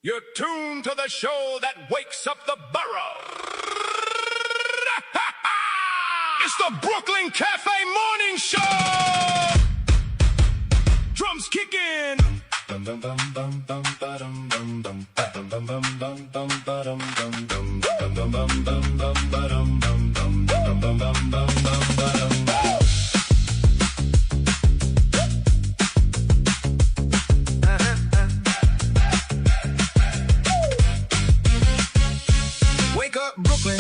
You're tuned to the show that wakes up the borough. It's the Brooklyn Cafe Morning Show! Drums kicking. Wake up, Brooklyn.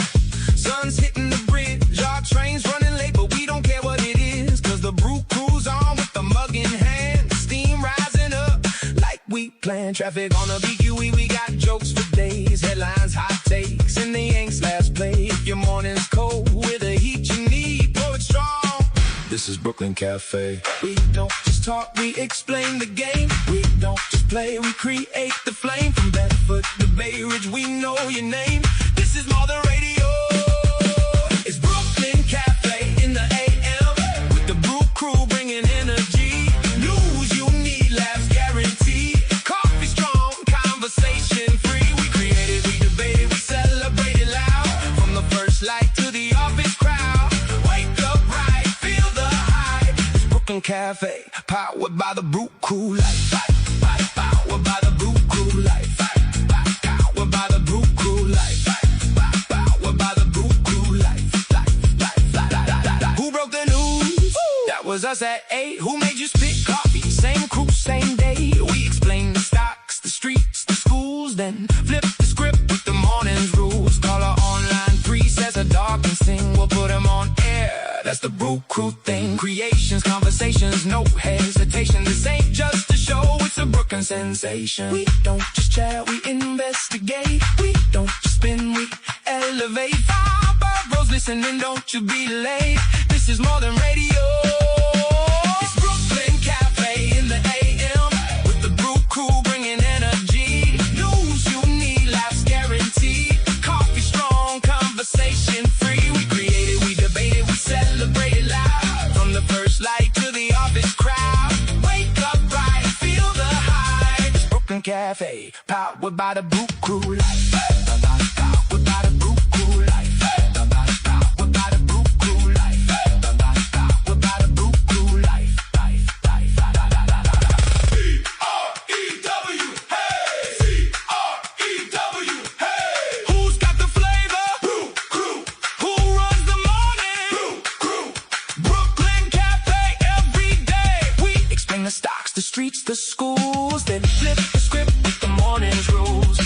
Sun's hitting the bridge. Our train's running late, but we don't care what it is. Cause the Brew Crew's on with the mug in hand. Steam rising up like we planned. Traffic on the BQE, we got jokes for days. Headlines, hot takes, and the Yanks last play. If your morning's cold with the heat you need, pour it strong. This is Brooklyn Cafe. We don't just talk, we explain the game. We don't just play, we create the flame. From Bedford to Bay Ridge, we know your name. This is more than radio. It's Brooklyn Cafe in the AM. With the Brew Crew bringing energy. News you need, laughs guaranteed. Coffee strong, conversation free. We created, we debated, we celebrated loud. From the first light to the office crowd. Wake up right, feel the hype. It's Brooklyn Cafe, powered by the Brew Crew. Powered by the Brew Crew. Powered by the Brew Crew. Powered by the Brew Crew. Who broke the news? That was us at 8. Who made you spit coffee? Same crew, same day. We explain the stocks, the streets, the schools. Then flip the script with the morning's rules. Call our online presets, a dog can sing. We'll put them on air. That's the Brew Crew thing. Creations, conversations, no hesitation. This ain't just a show, it's a Brooklyn sensation. We don't just chat, we investigate. We don't just spin, we elevate. Five boroughs listening, don't you be late. This is more than radio. It's Brooklyn Cafe in the AM. With the Brew Crew bringing energy. News you need, laughs guaranteed. Coffee strong, conversation free. We created, we debated, we celebrated loud. From the first light to the office crowd. Wake up right, feel the hype. It's Brooklyn Cafe, powered by the Brew Crew. Powered by the Brew Crew. Powered by the Brew Crew. Powered by the Brew Crew. C-R-E-W, hey! C-R-E-W, hey! Who's got the flavor? Brew Crew. Who runs the morning? Brew Crew. Brooklyn Cafe every day. We explain the stocks, the streets, the schools. Then flip the script with the morning's rules.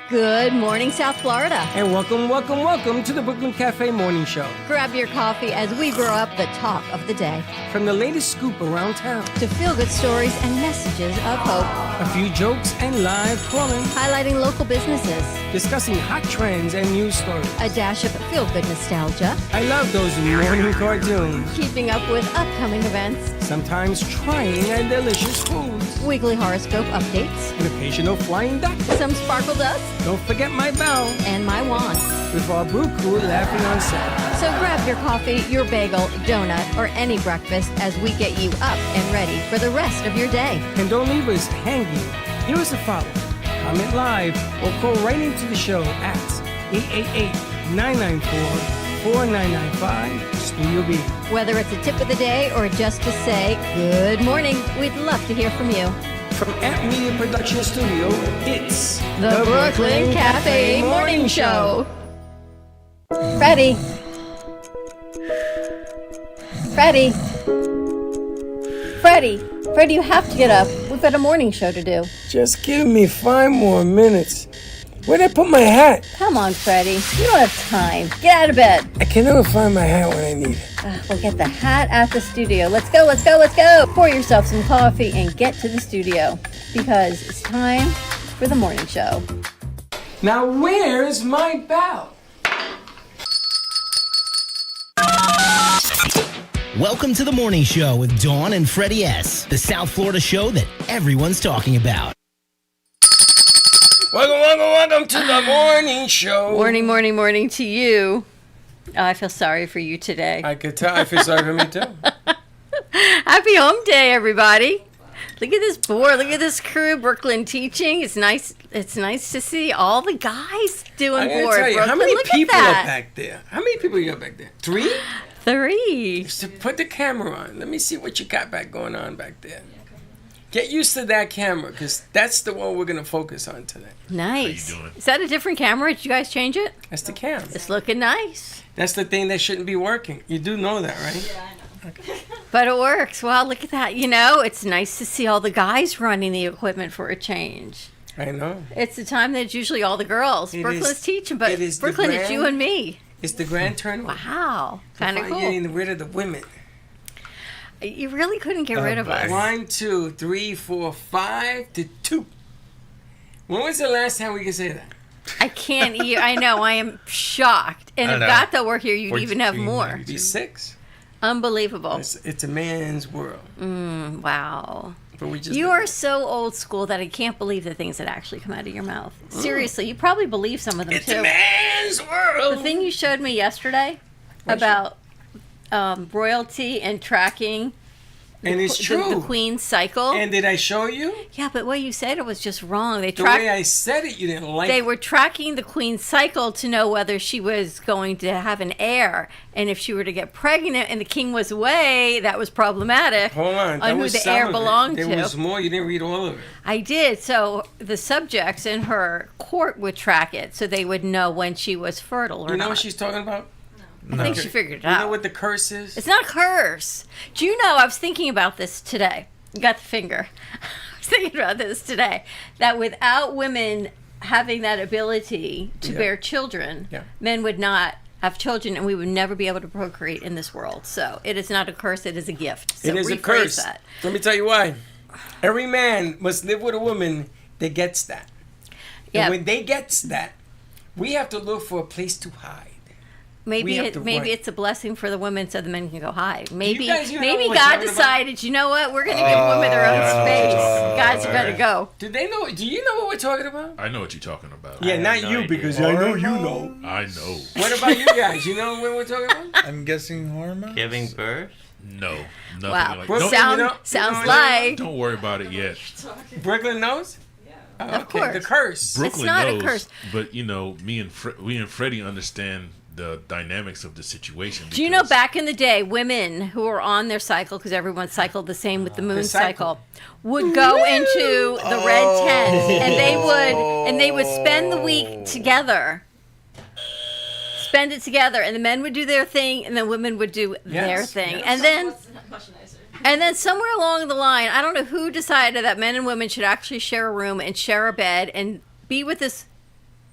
Good morning, South Florida. And welcome to the Brooklyn Cafe Morning Show. Grab your coffee as we brew up the talk of the day. From the latest scoop around town, To feel-good stories and messages of hope. a few jokes and live calling, Highlighting local businesses. discussing hot trends and news stories. A dash of feel-good nostalgia. I love those morning cartoons. Keeping up with upcoming events. Sometimes trying and delicious foods. Weekly horoscope updates. An occasional flying duck. Some sparkle dust. Don't forget my bell. And my wand. With our Brew Crew laughing on set. So grab your coffee, your bagel, donut, or any breakfast as we get you up and ready for the rest of your day. And don't leave us hanging. Here is a follow. Comment live or call right into the show at 888-994-4995 Studio B. Whether it's a tip of the day or just to say good morning, we'd love to hear from you. From Ant Media Production Studio, it's The Brooklyn Cafe Morning Show. Freddie. Freddie, you have to get up. We've got a morning show to do. Just give me 5 more minutes. Where'd I put my hat? Come on, Freddie. You don't have time. Get out of bed. I can never find my hat when I need it. We'll get the hat at the studio. Let's go. Pour yourself some coffee and get to the studio because it's time for the morning show. Now where's my bell? Welcome to the morning show with Dawn and Freddie S., the South Florida show that everyone's talking about. Welcome to the morning show. Morning to you. Oh, I feel sorry for you today. I could tell. I feel sorry for me too. Happy home day, everybody. Look at this board. Look at this crew. Brooklyn teaching. It's nice. It's nice to see all the guys doing I'm gonna board. tell you, Brooklyn, how many look people at are that. back there? How many people you got back there? 3? 3. So put the camera on. Let me see what you got going on back there. Get used to that camera, because that's the one we're going to focus on today. Nice. How you doing? Is that a different camera? Did you guys change it? That's the camera. It's looking nice. That's the thing that shouldn't be working. You do know that, right? Yeah, I know. But it works. Well, look at that. You know, it's nice to see all the guys running the equipment for a change. I know. It's the time that it's usually all the girls. It Brooklyn's is- teaching, but it is the Brooklyn, it's you grand- and me. It's the grand turnaround. Wow. Kind of You're cool. getting rid of the women. You really couldn't get rid of us. 1, 2, 3, 4, 5 to 2. When was the last time we could say that? I can't eat. I know. I am shocked. And I if know. Gato were here, you'd 14, even have more. It'd be 6. Unbelievable. It's a man's world. Wow. But we just You are so old school that I can't believe the things that actually come out of your mouth. Seriously, you probably believe some of them It's too. a man's world. The thing you showed me yesterday What's about royalty and tracking and it's the true. queen's cycle. And did I show you? Yeah, but what you said it was just wrong. They The way I said it, you didn't like They it. were tracking the queen's cycle to know whether she was going to have an heir, and if she were to get pregnant and the king was away, that was problematic. Hold on. That who was the some heir of it. belonged There to. was more. You didn't read all of it. I did. So the subjects in her court would track it, so they would know when she was fertile or You know not. what she's talking about? I think she figured it You out. know what the curse is? It's not a curse. Do you know, I was thinking about this today. You got the finger. I was thinking about this today. That without women having that ability to Yeah. bear children, Yeah. men would not have children and we would never be able to procreate in this world. So it is not a curse, it is a gift. So It is a rephrase curse. that. Let me tell you why. Every man must live with a woman that gets that. Yeah. And when they gets that, we have to look for a place to hide. Maybe have to maybe run. it's a blessing for the women so the men can go hide. Maybe guys even know maybe what we're God talking about? decided, you know what, we're gonna give women their own space. Guys, you better go. Do they know? Do you know what we're talking about? I know what you're talking about. Yeah, not you, because I know you know. I know. What about you guys? You know what we're talking about? I'm guessing hormones. Giving birth? No, nothing Wow. like Brooklyn, that. you know- Sounds you know- like Don't worry about it yet. Brooklyn knows? Oh, Of okay. course. The curse. Brooklyn not a knows, curse. but you know, we and Freddie understand the dynamics of the situation. Do you know because- back in the day, women who were on their cycle, because everyone cycled the same with the moon cycle. cycle, would go into the red tent and they would spend the week together. Spend it together, and the men would do their thing, and the women would do their Yes, thing, yes. and then somewhere along the line, I don't know who decided that men and women should actually share a room and share a bed and be with this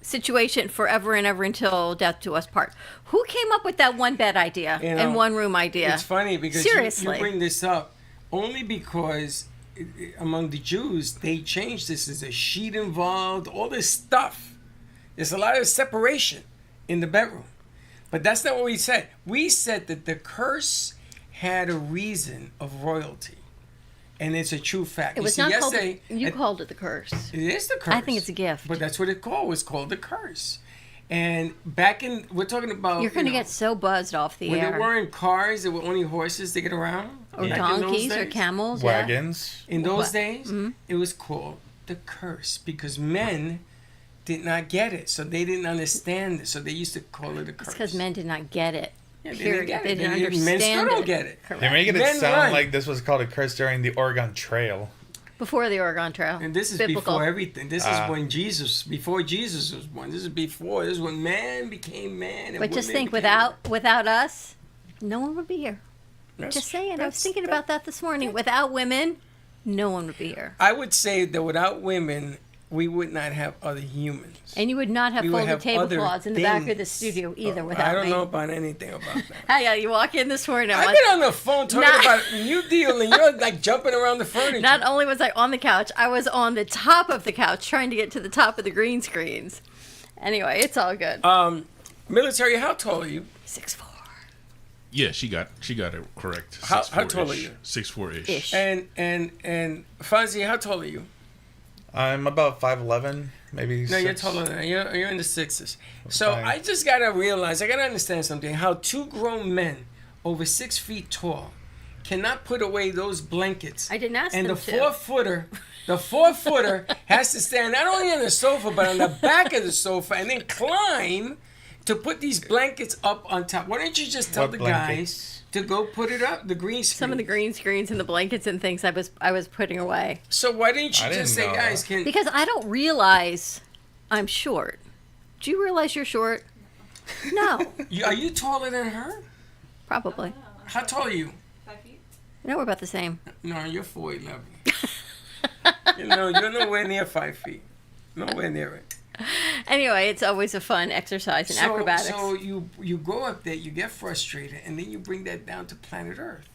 situation forever and ever until death do us part. Who came up with that one bed idea You know, and one room idea? It's funny because Seriously. you bring this up only because among the Jews, they changed this. There's a sheet involved, all this stuff. There's a lot of separation in the bedroom. But that's not what we said. We said that the curse had a reason of royalty. And it's a true fact. It was not called. You called it the curse. It is the curse. I think it's a gift. But that's what it called. It was called the curse. And back in, we're talking about. You're going to you know, get so buzzed off the when air. there weren't cars, there were only horses to get around. Or back in those donkeys or days. camels. Yeah. Wagons. In those What? days, it was called the curse because men did not get it, so they didn't understand it, so they used to call it a curse. It's because men did not get it. Yeah, they Period. didn't get it. They didn't Men understand still don't it. get it. Correct. They're making it Men sound run. like this was called a curse during the Oregon Trail. Before the Oregon Trail. And this is Biblical. before everything. This is when before Jesus was born. This is before. This is when man became man. And But just women think, became without us, no one would be here. That's- Just saying. I was that's- thinking about that this morning. Without women, no one would be here. I would say that without women, we would not have other humans. And you would not have We would folded have other tablecloths in the back of the things. studio either without I don't me. know about anything about that. Hey, yeah, you walk in this morning. I'm I've like, been on the phone talking Not- about you deal, and you're like jumping around the furniture. not only was I on the couch, I was on the top of the couch trying to get to the top of the green screens. Anyway, it's all good. Military, how tall are you? 6'4". Yeah, she got it correct. How 6'4" tall are -ish. you? 6'4" Ish. And Fonzie, how tall are you? I'm about 5'11". Maybe No, you're 6. taller than that. You're in the 6s. So Fine. I just gotta realize, I gotta understand something. How 2 grown men over 6 feet tall cannot put away those blankets. I didn't ask and them the to. 4-footer has to stand not only on the sofa but on the back of the sofa and then climb to put these blankets up on top. Why don't you just tell What the blankets? guys to go put it up, the green screen? Some of the green screens and the blankets and things I was putting away. So why didn't you I just didn't say, know guys, that. can... Because I don't realize I'm short. Do you realize you're short? No, Are you taller than her? probably. How tall are you? No, we're about the same. No, you're 4'11". You're nowhere near 5 feet. Nowhere near it. Anyway, it's always a fun exercise in acrobatics. So you go up there, you get frustrated, and then you bring that down to planet Earth.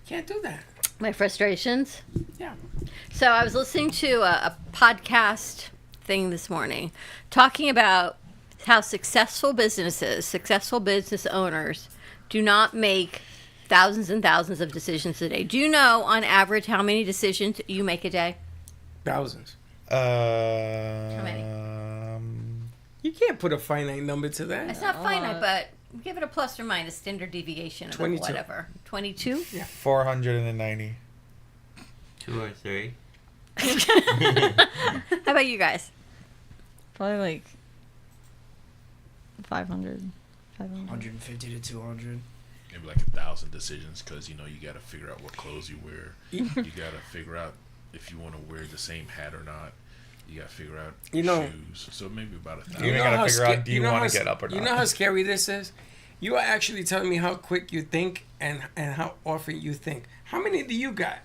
Can't do that. My frustrations. Yeah. So I was listening to a podcast thing this morning talking about how successful businesses, successful business owners do not make thousands and thousands of decisions a day. Do you know, on average, how many decisions you make a day? Thousands. many? You can't put a finite number to that. It's not finite, but give it a plus or minus standard deviation of 22. whatever. 22? Yeah. 490. 2 or 3. How about you guys? Probably like 500. 150 to 200. Maybe like 1,000 decisions, because you got to figure out what clothes you wear. You got to figure out if you want to wear the same hat or not. You got to figure out shoes. So maybe about 1,000. You gotta figure out, do you want to get up or not? You know how scary this is? You are actually telling me how quick you think and how often you think. How many do you got?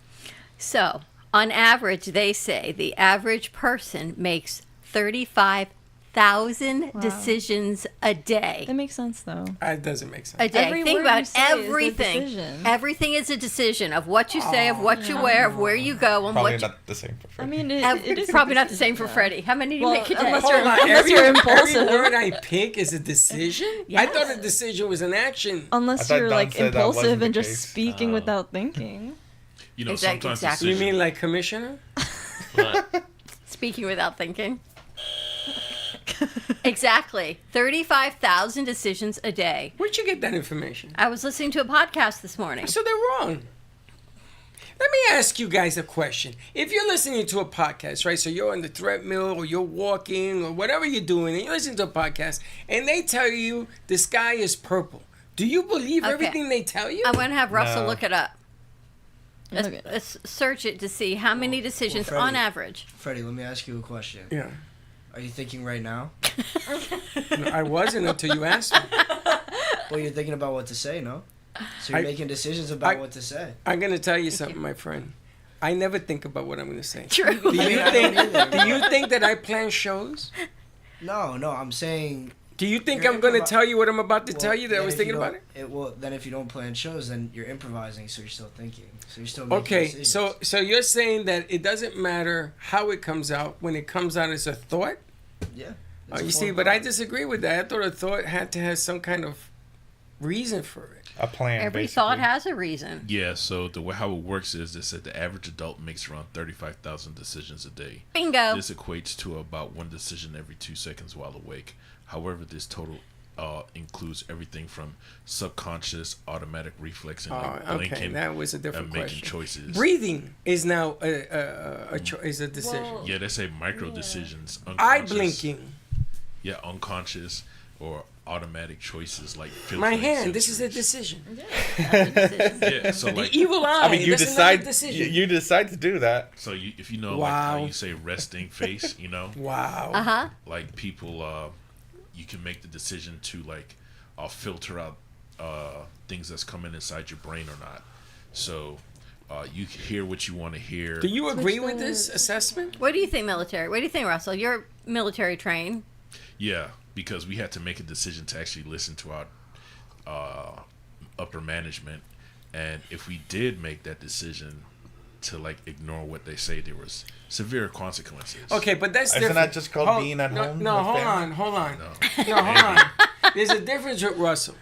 So, on average, they say the average person makes 35,000 decisions a day. That makes sense, though. It doesn't make sense. A day. Every Think word you about say is a everything. decision. Everything is a decision of what you say, of what you wear, of where you go, and Probably what you... not the same for I Freddie. mean, it is probably not the same for Freddie. How many do you Well, make a day? unless Hold on, unless you're every impulsive. word I pick is a decision? I Yes. thought a decision was an action. I Unless thought you're Don like said that wasn't impulsive the and just case. speaking without thinking. Exactly. Sometimes You mean like commissioner? What? Speaking without thinking. Exactly. 35,000 decisions a day. Where'd you get that information? I was listening to a podcast this morning. So they're wrong. Let me ask you guys a question. If you're listening to a podcast, right? So you're on the treadmill or you're walking or whatever you're doing, and you're listening to a podcast, and they tell you the sky is purple. Do you believe Okay. everything they tell you? I'm going to have Russell No. look it up. Let's, Okay. let's search it to see how many decisions Freddie. on average. Freddie, let me ask you a question. Yeah. Are you thinking right now? No, I wasn't until you asked me. Well, you're thinking about what to say, no? So you're I- making decisions about I- what to say. I'm going to tell you something, my friend. I never think about what I'm going to say. True. Do you I don't either. do you think that I plan shows? No, I'm saying. Do you think You're I'm going to improv- tell you what I'm about to well, tell you that I then was if you thinking about don't- it? Well, then if you don't plan shows, then you're improvising, so you're still thinking. So you're still making Okay, decisions. so you're saying that it doesn't matter how it comes out when it comes out as a thought? Yeah. Oh, it's a you see, form but of I art. disagree with that. I thought a thought had to have some kind of reason for it. A plan, Every basically. thought has a reason. Yeah, so the way how it works is they said the average adult makes around 35,000 decisions a day. Bingo. This equates to about one decision every 2 seconds while awake. However, this total includes everything from subconscious, automatic reflex, and like Oh, okay, blinking that was a different and making question. choices. Breathing is now is a decision. Well, Yeah, they say micro decisions. Eye Unconscious, blinking. Yeah, unconscious or automatic choices like My filtering hand. This is a sensories. decision. Yeah, so The like evil eye. I mean, you that's another decide. decision. You decide to do that. so if you know Wow. like how you say resting face, Wow. Uh-huh. like people you can make the decision to like filter out things that's coming inside your brain or not. So you hear what you want to hear. Do you agree with this assessment? What do you think, military? What do you think, Russell? You're military trained. Yeah, because we had to make a decision to actually listen to our upper management, and if we did make that decision to like ignore what they say, there was severe consequences. Okay, but that's Isn't different. that just called being at no, home No, with hold family? on, hold on. No. No, hold on. There's a difference with Russell.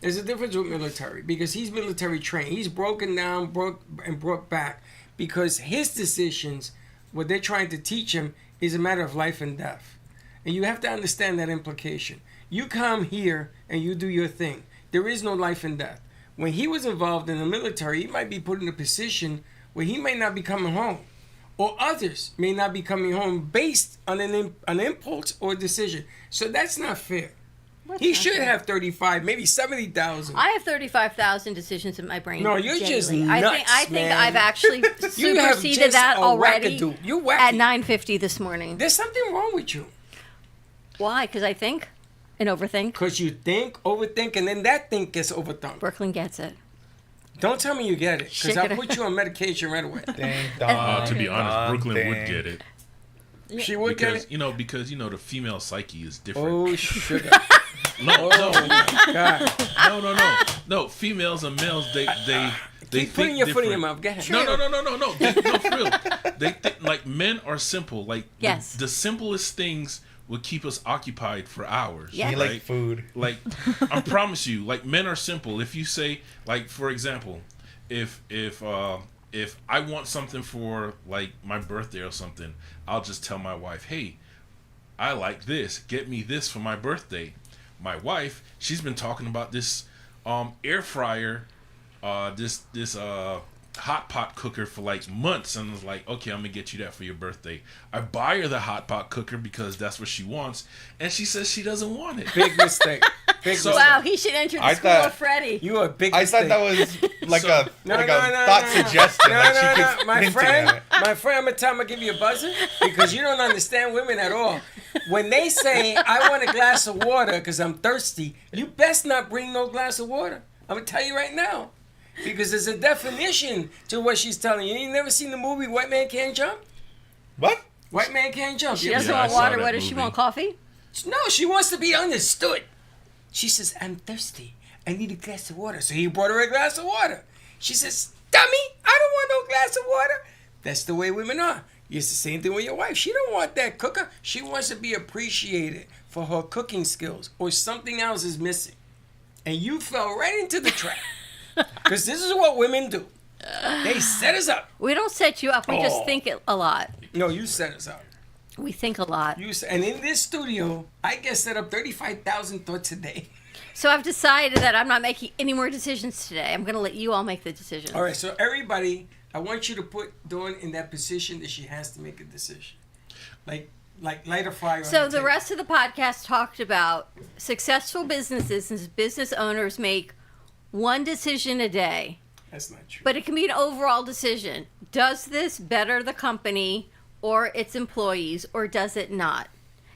There's a difference with military because he's military trained. He's broken down, brought back because his decisions what they're trying to teach him is a matter of life and death. And you have to understand that implication. You come here and you do your thing. There is no life and death. When he was involved in the military, he might be put in a position where he may not be coming home. Or others may not be coming home based on an impulse or decision. So that's not fair. He should have 35, maybe 70,000. I have 35,000 decisions in my brain. No, you're just genuinely. nuts, I think man. I've actually You have superseded just that a already wackadoo. You're wacky. at 9:50 this morning. There's something wrong with you. Why? Because I think and overthink. Because you think, overthink, and then that think gets overthunk. Brooklyn gets it. Don't tell me you get it, because I'll put you on medication right away. To be honest, Brooklyn would get it. She would get it? Because the female psyche is different. Oh, sugar. No, God. no. Females and males, they Keep putting your foot in your mouth. Go ahead. No, for real. They think, like, men are simple. Like, yes. the simplest things would keep us occupied for hours. Yeah. You like food. Like, I promise you, like, men are simple. If you say, like, for example, if I want something for, like, my birthday or something, I'll just tell my wife, hey, I like this. Get me this for my birthday. My wife, she's been talking about this air fryer, this hot pot cooker for like months, and I was like, okay, I'm gonna get you that for your birthday. I buy her the hot pot cooker because that's what she wants, and she says she doesn't want it. Big mistake. Wow, he should enter the school of Freddie. You a big I mistake. thought that was like a thought no. suggestion. No, like she no, could no. My hint friend, at it. I'm gonna give you a buzzer because you don't understand women at all. When they say, I want a glass of water because I'm thirsty, you best not bring no glass of water. I'm gonna tell you right now. Because there's a definition to what she's telling you. You never seen the movie White Man Can't Jump? What? White Man Can't Jump. She You ever doesn't Yeah, I want saw water. that What does she movie. want? Coffee? No, she wants to be understood. She says, I'm thirsty. I need a glass of water. So he brought her a glass of water. She says, dummy, I don't want no glass of water. That's the way women are. It's the same thing with your wife. She don't want that cooker. She wants to be appreciated for her cooking skills or something else is missing. And you fell right into the trap. Because this is what women do. They set us up. We don't set you up. We just think it a lot. No, you set us up. We think a lot. And in this studio, I get set up 35,000 thoughts a day. So I've decided that I'm not making any more decisions today. I'm going to let you all make the decisions. All right, so everybody, I want you to put Dawn in that position that she has to make a decision. Like light a fire. So on the table. rest of the podcast talked about successful businesses and business owners make one decision a day. That's not true. But it can be an overall decision. Does this better the company or its employees, or does it not?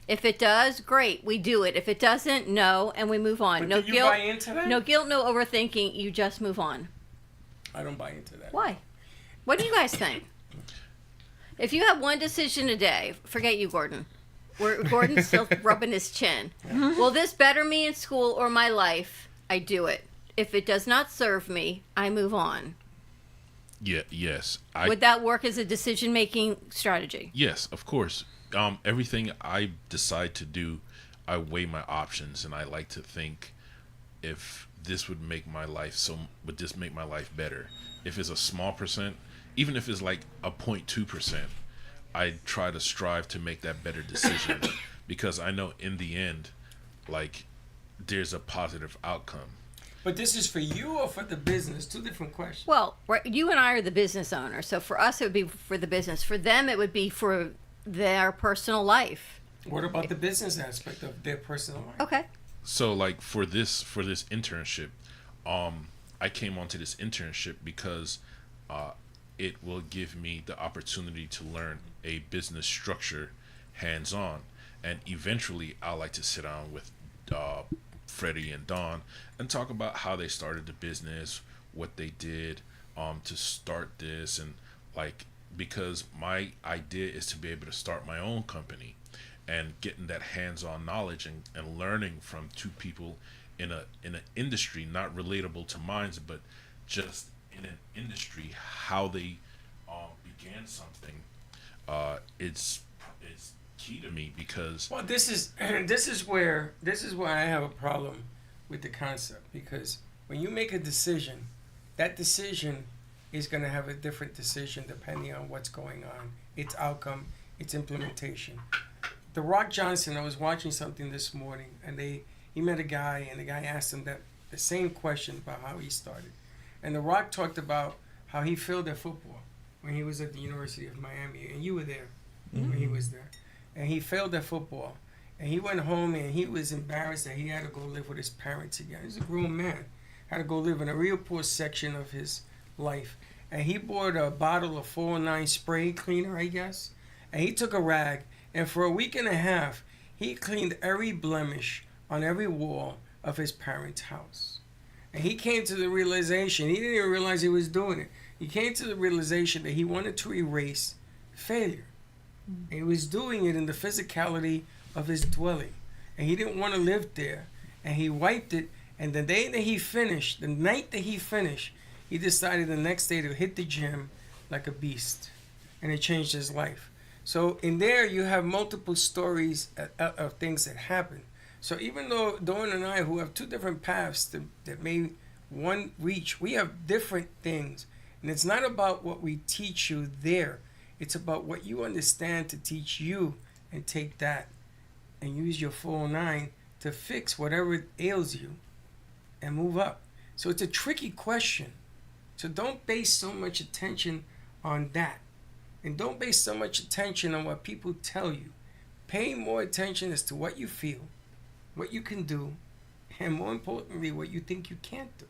If it does, great, we do it. If it doesn't, no, and we move on. But No do you guilt. buy into that? No guilt, no overthinking. You just move on. I don't buy into that. Why? What do you guys think? If you have one decision a day, forget you, Gordon. Gordon's still rubbing his chin. Will this better me in school or my life? I do it. If it does not serve me, I move on. Yeah. Yes. Would that work as a decision-making strategy? Yes, of course. Everything I decide to do, I weigh my options, and I like to think if this would make my life would this make my life better? If it's a small percent, even if it's like a 0.2%, I try to strive to make that better decision because I know in the end, like, there's a positive outcome. But this is for you or for the business? Two different questions. Well, right, you and I are the business owner, so for us it would be for the business. For them it would be for their personal life. What about the business aspect of their personal life? Okay. So, like, for this internship, I came onto this internship because it will give me the opportunity to learn a business structure hands-on, and eventually I like to sit down with Freddie and Dawn and talk about how they started the business, what they did to start this, and like, because my idea is to be able to start my own company and getting that hands-on knowledge and learning from two people in an industry not relatable to mine, but just in an industry how they began something. It's key to me because this is where I have a problem with the concept, because when you make a decision, that decision is going to have a different decision depending on what's going on, its outcome, its implementation. The Rock Johnson, I was watching something this morning, and he met a guy, and the guy asked him the same question about how he started. And The Rock talked about how he failed at football when he was at the University of Miami, and you were there when he was there. And he failed at football. And he went home, and he was embarrassed that he had to go live with his parents again. He's a grown man. Had to go live in a real poor section of his life. And he bought a bottle of 409 spray cleaner, I guess. And he took a rag, and for a week and a half, he cleaned every blemish on every wall of his parents' house. And he came to the realization, he didn't even realize he was doing it. He came to the realization that he wanted to erase failure. And he was doing it in the physicality of his dwelling. And he didn't want to live there. And he wiped it. And the day that he finished, the night that he finished, he decided the next day to hit the gym like a beast. And it changed his life. So in there, you have multiple stories of things that happen. So even though Dawn and I, who have two different paths that may one reach, we have different things. And it's not about what we teach you there. It's about what you understand to teach you, and take that and use your 409 to fix whatever ails you and move up. So it's a tricky question. So don't base so much attention on that. And don't base so much attention on what people tell you. Pay more attention as to what you feel, what you can do, and more importantly, what you think you can't do.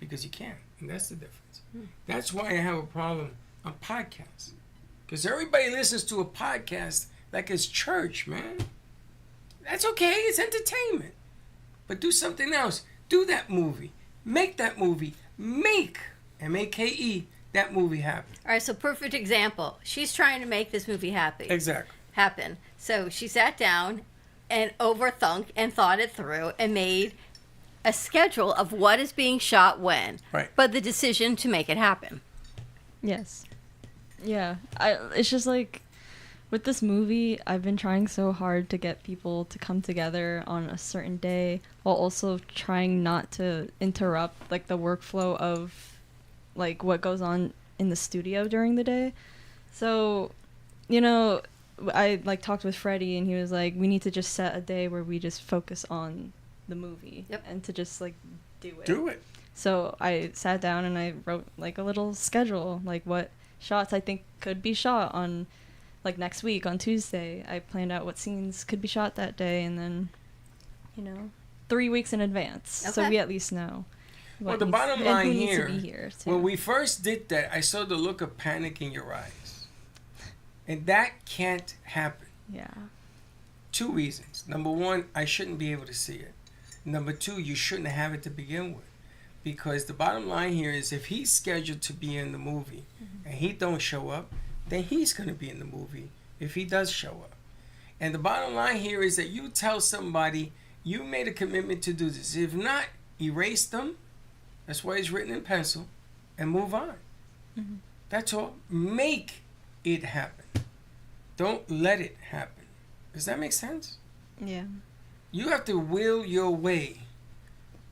Because you can, and that's the difference. That's why I have a problem on podcasts. Because everybody listens to a podcast like it's church, man. That's okay, it's entertainment. But do something else. Do that movie. Make that movie. Make, M-A-K-E, that movie happen. All right, so perfect example. She's trying to make this movie happen. So she sat down and overthunk and thought it through and made a schedule of what is being shot when. Right. But the decision to make it happen. Yes. Yeah. It's just like, with this movie, I've been trying so hard to get people to come together on a certain day, while also trying not to interrupt like the workflow of like what goes on in the studio during the day. So, you know, I like talked with Freddie, and he was like, we need to just set a day where we just focus on the movie. Yep. And to just like do it. So I sat down and I wrote like a little schedule, like what shots I think could be shot on like next week on Tuesday. I planned out what scenes could be shot that day, and then, 3 weeks in advance, so Okay. we at least know. Well, the bottom line who needs here, to be here too. when we first did that, I saw the look of panic in your eyes. And that can't happen. Yeah. 2 reasons. Number one, I shouldn't be able to see it. Number two, you shouldn't have it to begin with. Because the bottom line here is, if he's scheduled to be in the movie and he don't show up, then he's going to be in the movie if he does show up. And the bottom line here is that you tell somebody you made a commitment to do this. If not, erase them. That's why it's written in pencil, and move on. Mm-hmm. That's all. Make it happen. Don't let it happen. Does that make sense? Yeah. You have to will your way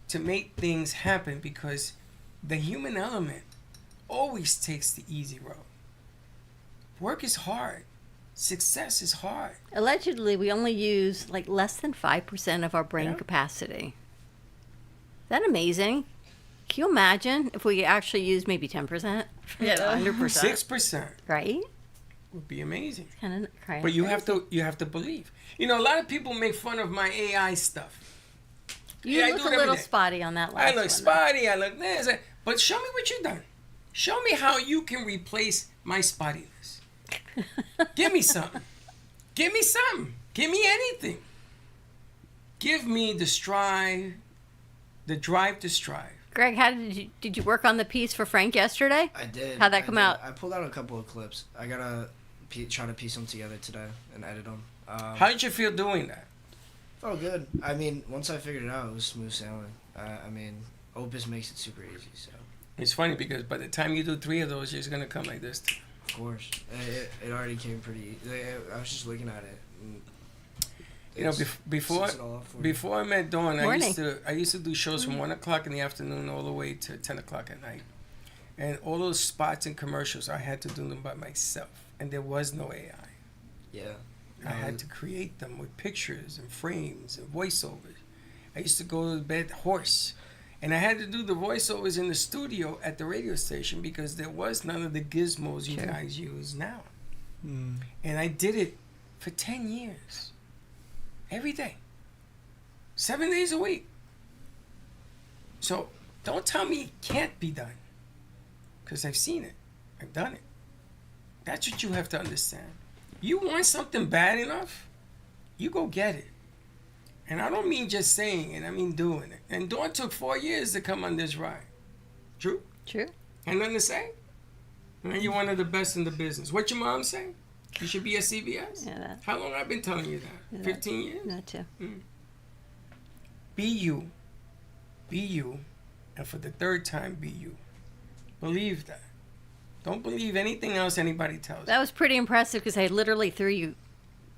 to make things happen, because the human element always takes the easy road. Work is hard. Success is hard. Allegedly, we only use like less than 5% of our brain capacity. Is that amazing? Can you imagine if we actually used maybe 10%? Yeah. 100%. 6% Right? would be amazing. Kind of crazy. But you have to believe. A lot of people make fun of my AI stuff. You I look do a it every little day. spotty on that last I one. look spotty, I look this, but show me what you've done. Show me how you can replace my spottiness. Give me something. Give me something. Give me anything. Give me the drive to strive. Greg, how did you work on the piece for Frank yesterday? I did. How'd that come out? I pulled out a couple of clips. I gotta try to piece them together today and edit them. How did you feel doing that? Oh, good. I mean, once I figured it out, it was smooth sailing. I mean, Opus makes it super easy, so. It's funny because by the time you do 3 of those, it's going to come like this. Of course. It already came pretty. I was just looking at it. And before I met Dawn, I Morning. used to do shows from 1 o'clock in the afternoon all the way to 10 o'clock at night. And all those spots and commercials, I had to do them by myself. And there was no AI. Yeah. I had to create them with pictures and frames and voiceovers. I used to go to bed hoarse. And I had to do the voiceovers in the studio at the radio station because there was none of the gizmos you guys use now. And I did it for 10 years. Every day. 7 days a week. So don't tell me it can't be done. Because I've seen it. I've done it. That's what you have to understand. You want something bad enough, you go get it. And I don't mean just saying it, I mean doing it. And Dawn took 4 years to come on this ride. True? True. And nothing to say? And you're one of the best in the business. What your mom say? You should be at CBS? Yeah, that. How long I've been telling you that? Yeah, 15 years? That too. Be you. Be you. And for the third time, be you. Believe that. Don't believe anything else anybody tells you. That was pretty impressive because I literally threw you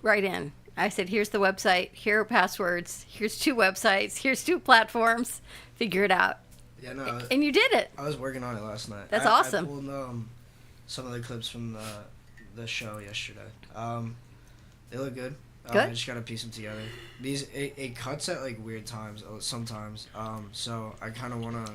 right in. I said, here's the website, here are passwords, here's 2 websites, here's 2 platforms, figure it out. Yeah, no. And you did it. I was working on it last night. That's awesome. I pulled some of the clips from the show yesterday. They look good. Good. I just gotta piece them together. It cuts at like weird times sometimes. So I kind of wanna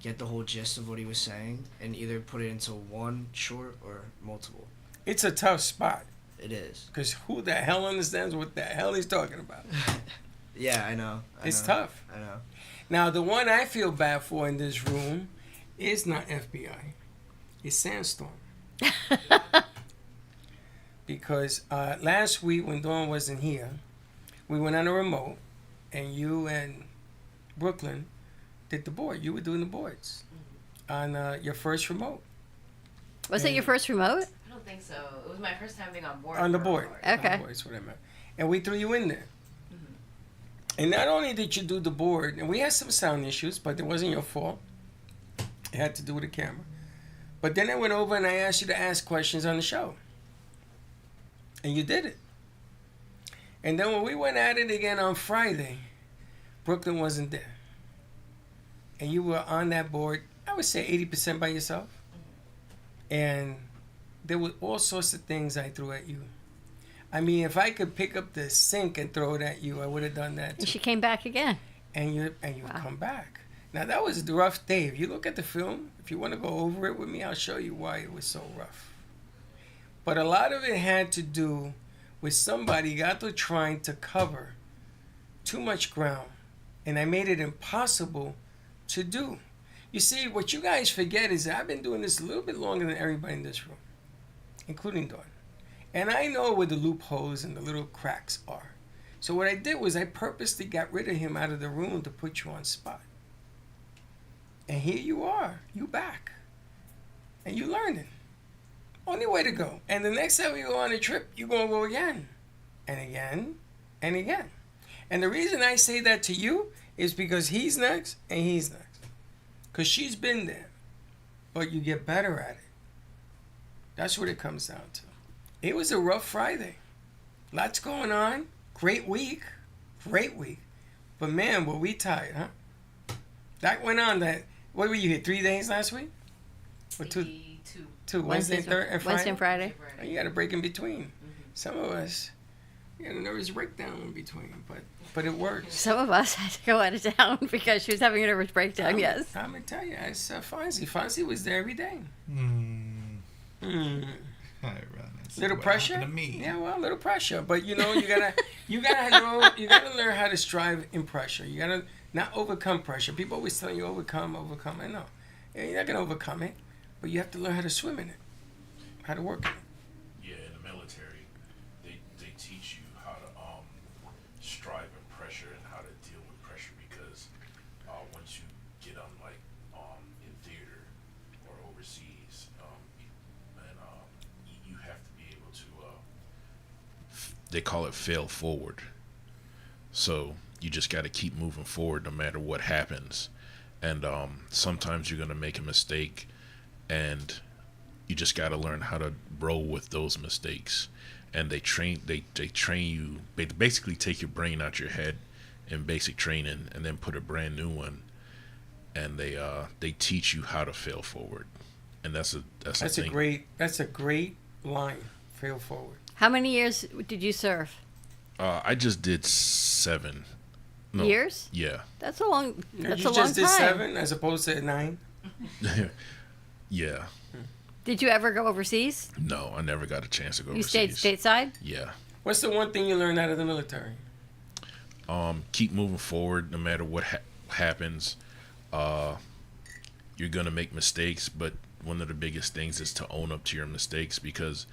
get the whole gist of what he was saying and either put it into one short or multiple. It's a tough spot. It is. Because who the hell understands what the hell he's talking about? Yeah, I know. It's tough. I know. Now, the one I feel bad for in this room is not FBI. It's Sandstorm. Because last week when Dawn wasn't here, we went on a remote, and you and Brooklyn did the board. You were doing the boards on your first remote. Was it your first remote? I don't think so. It was my first time being on board. On the board. Okay. On the board, that's what I meant. And we threw you in there. And not only did you do the board, and we had some sound issues, but it wasn't your fault. It had to do with the camera. But then I went over and I asked you to ask questions on the show. And you did it. And then when we went at it again on Friday, Brooklyn wasn't there. And you were on that board, I would say 80% by yourself. And there were all sorts of things I threw at you. I mean, if I could pick up the sink and throw it at you, I would have done that too. And she came back again. And you come back. Now, that was a rough day. If you look at the film, if you want to go over it with me, I'll show you why it was so rough. But a lot of it had to do with somebody got to trying to cover too much ground. And I made it impossible to do. You see, what you guys forget is that I've been doing this a little bit longer than everybody in this room, including Dawn. And I know where the loopholes and the little cracks are. So what I did was I purposely got rid of him out of the room to put you on spot. And here you are. You back. And you learning. Only way to go. And the next time we go on a trip, you're going to go again. And again. And again. And the reason I say that to you is because he's next and he's next. Because she's been there. But you get better at it. That's what it comes down to. It was a rough Friday. Lots going on. Great week. Great week. But man, were we tired, huh? That went on that, what were you here, 3 days last week? Or two? Wednesday, Thursday, and Friday? Wednesday and Friday. Oh, you got a break in between. Some of us, we had a nervous breakdown in between, but it worked. Some of us had to go out of town because she was having a nervous breakdown, yes. I'm going to tell you, it's Fonzie. Fonzie was there every day. Little pressure? To me. Yeah, well, little pressure. But you know, you gotta learn how to strive in pressure. You gotta not overcome pressure. People always tell you overcome. I know. Yeah, you're not gonna overcome it, but you have to learn how to swim in it, how to work in it. Yeah, in the military, they teach you how to strive in pressure and how to deal with pressure because once you get on in theater or overseas, you have to be able to. They call it fail forward. So you just got to keep moving forward no matter what happens. And sometimes you're going to make a mistake and you just got to learn how to roll with those mistakes. And they train you, they basically take your brain out your head in basic training and then put a brand new one and they teach you how to fail forward, and that's a thing. That's a great line. Fail forward. How many years did you serve? I just did 7. No, Years? Yeah. That's a long. That's You a long just did time. 7 as opposed to 9. Yeah. Did you ever go overseas? No, I never got a chance to go You overseas. stayed stateside? Yeah. What's the one thing you learned out of the military? Keep moving forward no matter what happens. You're gonna make mistakes, but one of the biggest things is to own up to your mistakes, because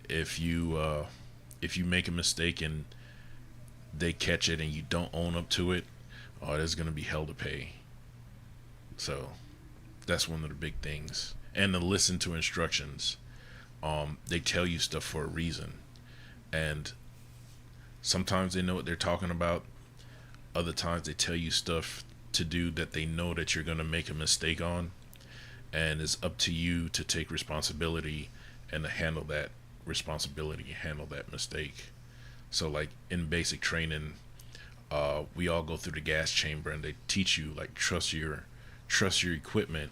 if you make a mistake and they catch it and you don't own up to it, there's gonna be hell to pay. So that's one of the big things. And to listen to instructions. They tell you stuff for a reason, and sometimes they know what they're talking about. Other times they tell you stuff to do that they know that you're gonna make a mistake on, and it's up to you to take responsibility and to handle that responsibility, handle that mistake. So like in basic training, we all go through the gas chamber and they teach you like trust your equipment.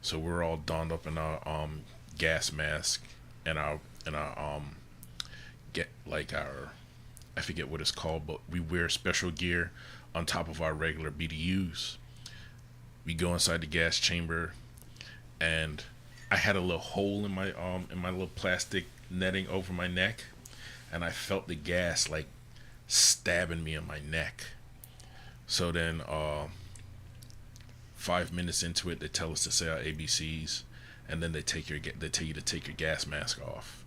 So we're all donned up in our gas mask and our I forget what it's called, but we wear special gear on top of our regular BDUs. We go inside the gas chamber, and I had a little hole in my little plastic netting over my neck, and I felt the gas like stabbing me in my neck. So then 5 minutes into it, they tell us to say our ABCs, and then they tell you to take your gas mask off,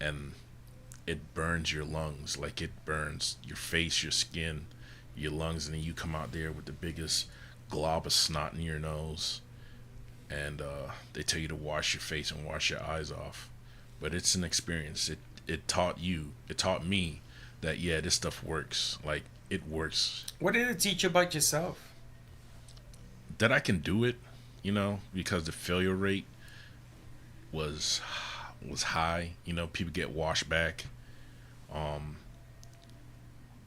and it burns your lungs, like it burns your face, your skin, your lungs, and then you come out there with the biggest glob of snot in your nose, and they tell you to wash your face and wash your eyes off. But it's an experience. It taught me that this stuff works. Like, it works. What did it teach you about yourself? That I can do it, because the failure rate was high. People get washed back.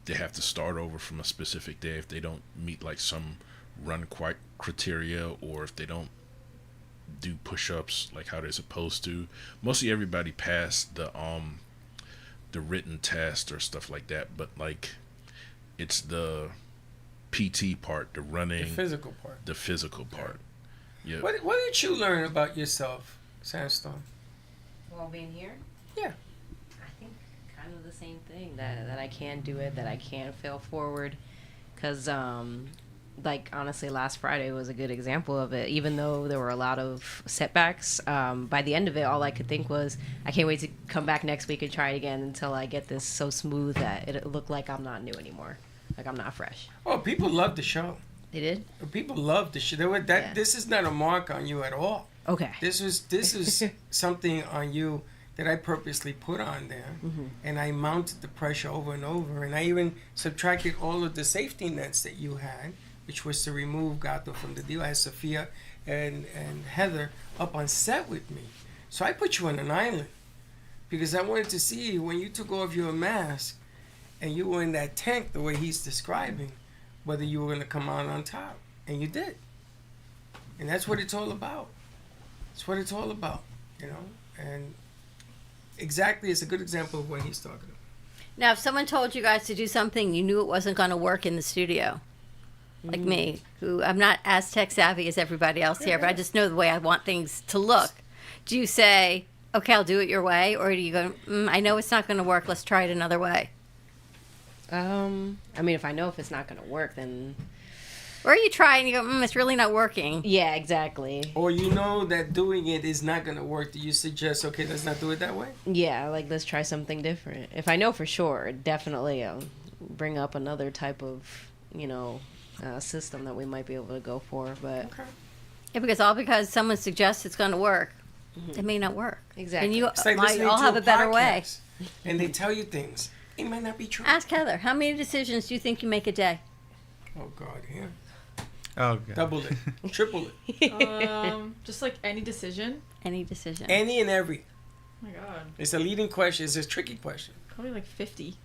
They have to start over from a specific day if they don't meet like some run criteria, or if they don't do push-ups like how they're supposed to. Mostly everybody passed the written test or stuff like that, but like it's the PT part, the running, the physical part. Yeah. What did you learn about yourself, Sandstone? While being here? Yeah. I think kind of the same thing, that I can do it, that I can fail forward, because like honestly last Friday was a good example of it. Even though there were a lot of setbacks, by the end of it all I could think was I can't wait to come back next week and try it again until I get this so smooth that it looked like I'm not new anymore, like I'm not fresh. Oh, people loved the show. They did? People loved the show. This is not a mark on you at all. Okay. This is something on you that I purposely put on there, and I mounted the pressure over and over, and I even subtracted all of the safety nets that you had, which was to remove Gato from the deal. I had Sophia and Heather up on set with me. So I put you on an island because I wanted to see when you took off your mask and you were in that tank the way he's describing, whether you were going to come out on top. And you did. And that's what it's all about. That's what it's all about, And exactly, it's a good example of what he's talking about. Now, if someone told you guys to do something you knew it wasn't going to work in the studio, like me, who I'm not as tech savvy as everybody else here, but I just know the way I want things to look. Do you say, okay, I'll do it your way? Or do you go, I know it's not going to work, let's try it another way? I mean, if I know if it's not going to work, then... Or you try and you go, it's really not working. Yeah, exactly. Or you know that doing it is not going to work. Do you suggest, okay, let's not do it that way? Yeah, like let's try something different. If I know for sure, definitely bring up another type of, system that we might be able to go for. But okay. Yeah, because someone suggests it's going to work, it may not work. Exactly. And you It's like might all have a better way. And they tell you things. It might not be true. Ask Heather, how many decisions do you think you make a day? Oh, God, yeah. Oh, God. Double it. Triple it. Just like any decision. Any decision. Any and every. Oh my God. It's a leading question. It's a tricky question. Probably like 50.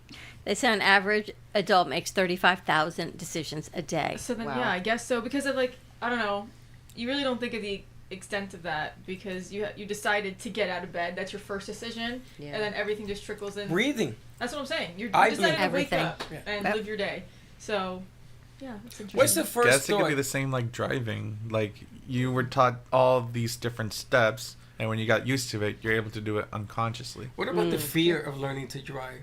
They say an average adult makes 35,000 decisions a day. So then, Wow. yeah, I guess so. Because of like, I don't know. You really don't think of the extent of that because you decided to get out of bed. That's your first decision, and then everything just trickles in. Breathing. That's what I'm saying. You I decided to everything. wake up and live your day. So, yeah, that's interesting. What's the first Guess it could thought? be the same like driving. Like you were taught all these different steps, and when you got used to it, you're able to do it unconsciously. What about the fear of learning to drive?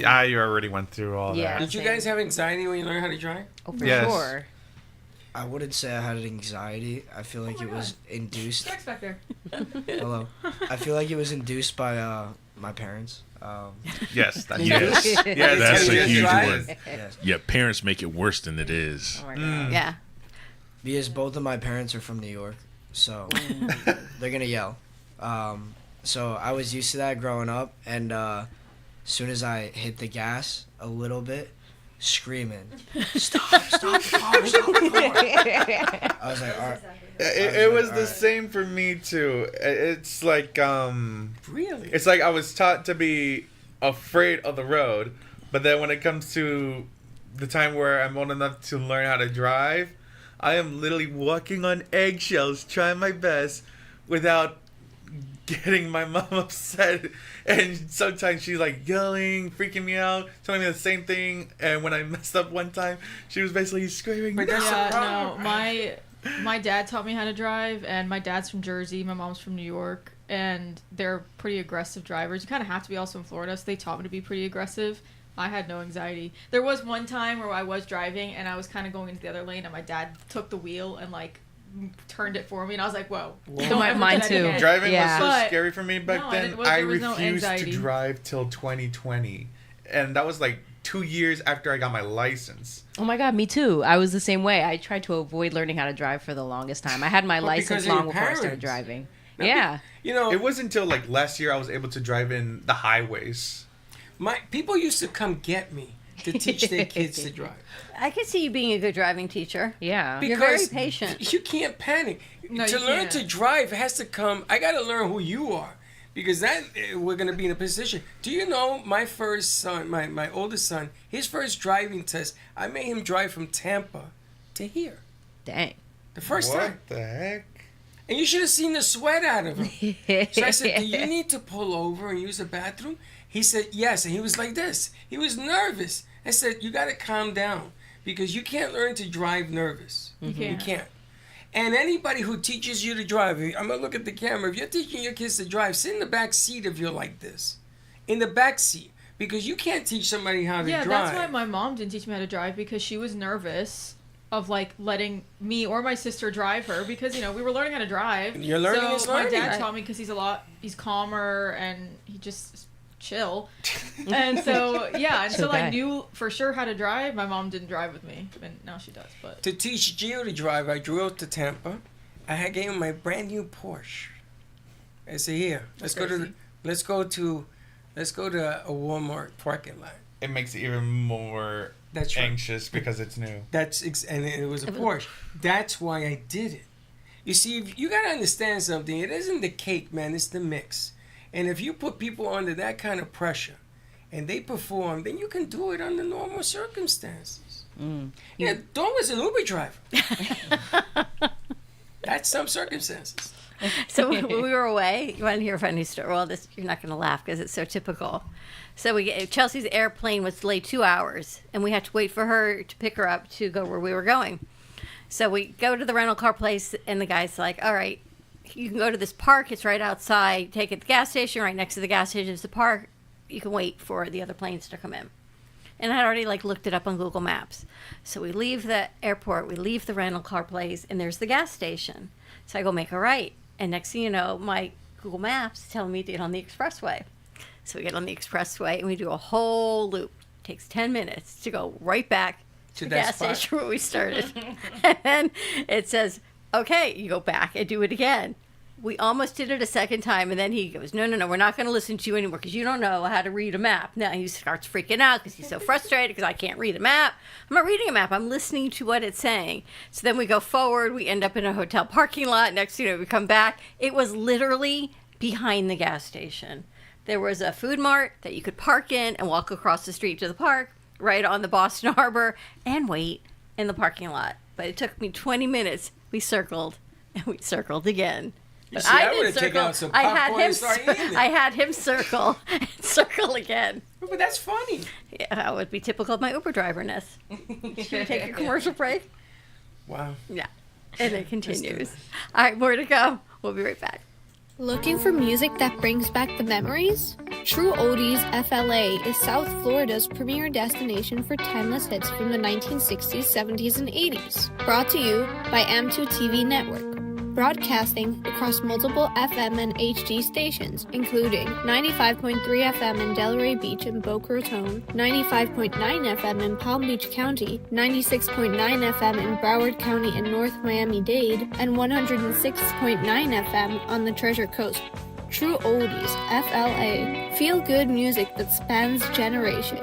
I already went through all Yeah. that. Did you guys have anxiety when you learned how to drive? Oh, for Yes. sure. I wouldn't say I had anxiety. I feel like it was induced. Jack's back there. Hello. I feel like it was induced by my parents. Yes, that's Yes. yes, That's a Yes, huge right. one. Yes. Yeah, parents make it worse than it is. Oh my God. Yeah. Because both of my parents are from New York, so they're gonna yell. So I was used to that growing up, and as soon as I hit the gas a little bit, screaming, stop the car, stop the car. I was like, all right. It was the Alright. same for me too. It's like Really? it's like I was taught to be afraid of the road, but then when it comes to the time where I'm old enough to learn how to drive, I am literally walking on eggshells, trying my best without getting my mom upset. And sometimes she's like yelling, freaking me out, telling me the same thing. And when I messed up one time, she was basically screaming. But that's Yeah, the problem. no, my dad taught me how to drive, and my dad's from Jersey, my mom's from New York, and they're pretty aggressive drivers. You kind of have to be also in Florida, so they taught me to be pretty aggressive. I had no anxiety. There was one time where I was driving, and I was kind of going into the other lane, and my dad took the wheel and, like, turned it for me, and I was like, whoa. Don't ever Mine do that too. again. Driving Yeah. was so But- scary for me back No, then. there I was no refused to anxiety. drive till 2020. And that was like 2 years after I got my license. Oh my God, me too. I was the same way. I tried to avoid learning how to drive for the longest time. I had my Well, because license of your long before I started parents. driving. Now, Yeah. You know, It wasn't until like last year I was able to drive in the highways. my people used to come get me to teach their kids to drive. I could see you being a good driving teacher. Yeah. You're very patient. You can't panic. No, to you learn can't. to drive has to come. I got to learn who you are, because that we're gonna be in a position. Do you know my first son, my oldest son, his first driving test, I made him drive from Tampa to here. Dang. The first What time. the heck? And you should have seen the sweat out of him. So I said, do you need to pull over and use the bathroom? He said, yes. And he was like this. He was nervous. I said, you got to calm down, because you can't learn to drive nervous. You You can't. can't. And anybody who teaches you to drive, I'm going to look at the camera. If you're teaching your kids to drive, sit in the back seat if you're like this. In the back seat. Because you can't teach somebody how to Yeah, drive. that's why my mom didn't teach me how to drive, because she was nervous of like letting me or my sister drive her, because you know we were learning how to drive. You're learning so is my learning. dad Right. taught me because he's calmer and he just is chill. And so yeah, Chill until guy. I knew for sure how to drive, my mom didn't drive with me, and now she does. But To teach Gio to drive, I drove to Tampa. I had gave him my brand new Porsche. I said, "Here, let's go to a Walmart parking lot." It makes it even more That's right. anxious because it's new. And it was a Porsche. That's why I did it. You see, you gotta understand something. It isn't the cake, man. It's the mix. And if you put people under that kind of pressure, and they perform, then you can do it under normal circumstances. Yeah, Dawn was an Uber driver. That's some circumstances. So when we were away, you want to hear a funny story? Well, this you're not going to laugh because it's so typical. So Chelsea's airplane was delayed 2 hours, and we had to wait for her to pick her up to go where we were going. So we go to the rental car place, and the guy's like, "All right, you can go to this park. It's right outside. Take it to the gas station. Right next to the gas station is the park. You can wait for the other planes to come in." And I'd already looked it up on Google Maps. So we leave the airport, we leave the rental car place, and there's the gas station. So I go make a right. And next thing you know, my Google Maps is telling me to get on the expressway. So we get on the expressway and we do a whole loop. It takes 10 minutes to go right back to the that gas spot. station where we started. And then it says, okay, you go back and do it again. We almost did it a second time, and then he goes, no, we're not going to listen to you anymore because you don't know how to read a map. Now he starts freaking out because he's so frustrated because I can't read a map. I'm not reading a map. I'm listening to what it's saying. So then we go forward. We end up in a hotel parking lot. Next thing you know, we come back. It was literally behind the gas station. There was a food mart that you could park in and walk across the street to the park, right on the Boston Harbor, and wait in the parking lot. but it took me 20 minutes. We circled, and we circled again. But see, I didn't would've taken out some I had popcorn him. and started eating it. I had him circle and circle again. But that's funny. Yeah, that would be typical of my Uber driverness. Should we take a commercial break? Wow. Yeah, and it continues. All right, more to go. We'll be right back. Looking for music that brings back the memories? True Oldies FLA is South Florida's premier destination for timeless hits from the 1960s, 70s, and 80s. Brought to you by M2 TV Network. Broadcasting across multiple FM and HD stations, including 95.3 FM in Delray Beach and Boca Raton, 95.9 FM in Palm Beach County, 96.9 FM in Broward County and North Miami-Dade, and 106.9 FM on the Treasure Coast. True Oldies, FLA. Feel good music that spans generations.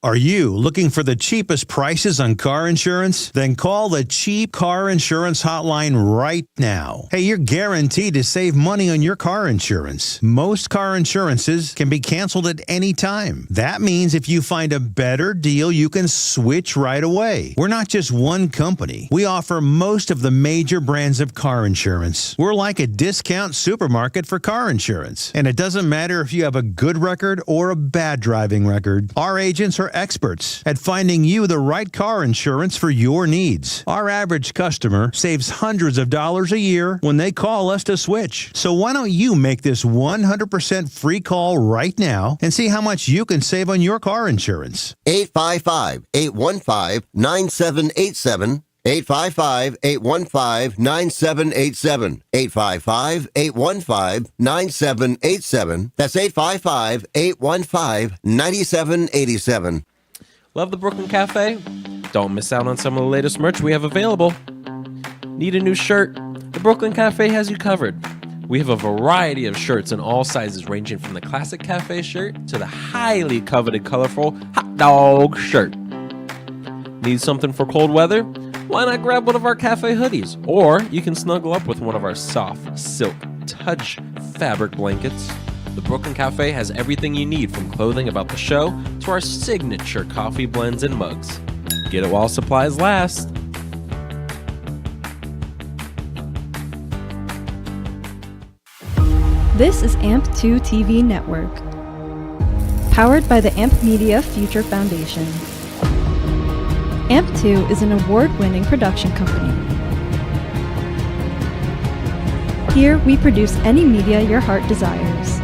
Are you looking for the cheapest prices on car insurance? Then call the Cheap Car Insurance Hotline right now. Hey, you're guaranteed to save money on your car insurance. Most car insurances can be canceled at any time. That means if you find a better deal, you can switch right away. We're not just one company. We offer most of the major brands of car insurance. We're like a discount supermarket for car insurance. And it doesn't matter if you have a good record or a bad driving record. Our agents are experts at finding you the right car insurance for your needs. Our average customer saves hundreds of dollars a year when they call us to switch. So why don't you make this 100% free call right now and see how much you can save on your car insurance? 855-815-9787. 855-815-9787. 855-815-9787. That's 855-815-9787. Love the Brooklyn Cafe? Don't miss out on some of the latest merch we have available. Need a new shirt? The Brooklyn Cafe has you covered. We have a variety of shirts in all sizes, ranging from the classic cafe shirt to the highly coveted colorful hot dog shirt. Need something for cold weather? Why not grab one of our cafe hoodies? Or you can snuggle up with one of our soft silk touch fabric blankets. The Brooklyn Cafe has everything you need, from clothing about the show to our signature coffee blends and mugs. Get it while supplies last. This is AMP2 TV Network, powered by the AMP Media Future Foundation. AMP2 is an award-winning production company. Here we produce any media your heart desires.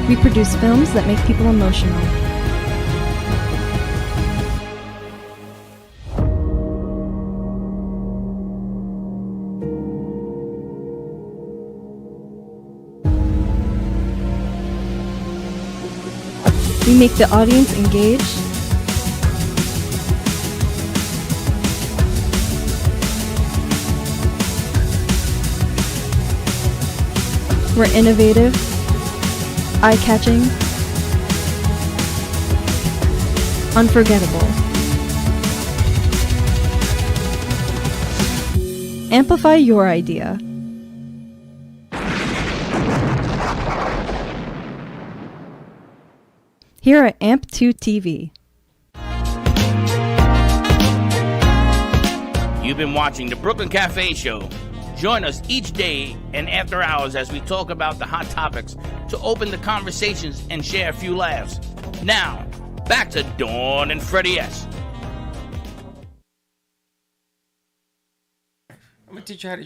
We produce films that make people emotional. We make the audience engaged. We're innovative, eye-catching, unforgettable. Amplify your idea. Here at AMP2 TV. You've been watching the Brooklyn Cafe Show. Join us each day and after hours as we talk about the hot topics to open the conversations and share a few laughs. Now, back to Dawn and Freddie S. I'm going to teach you how to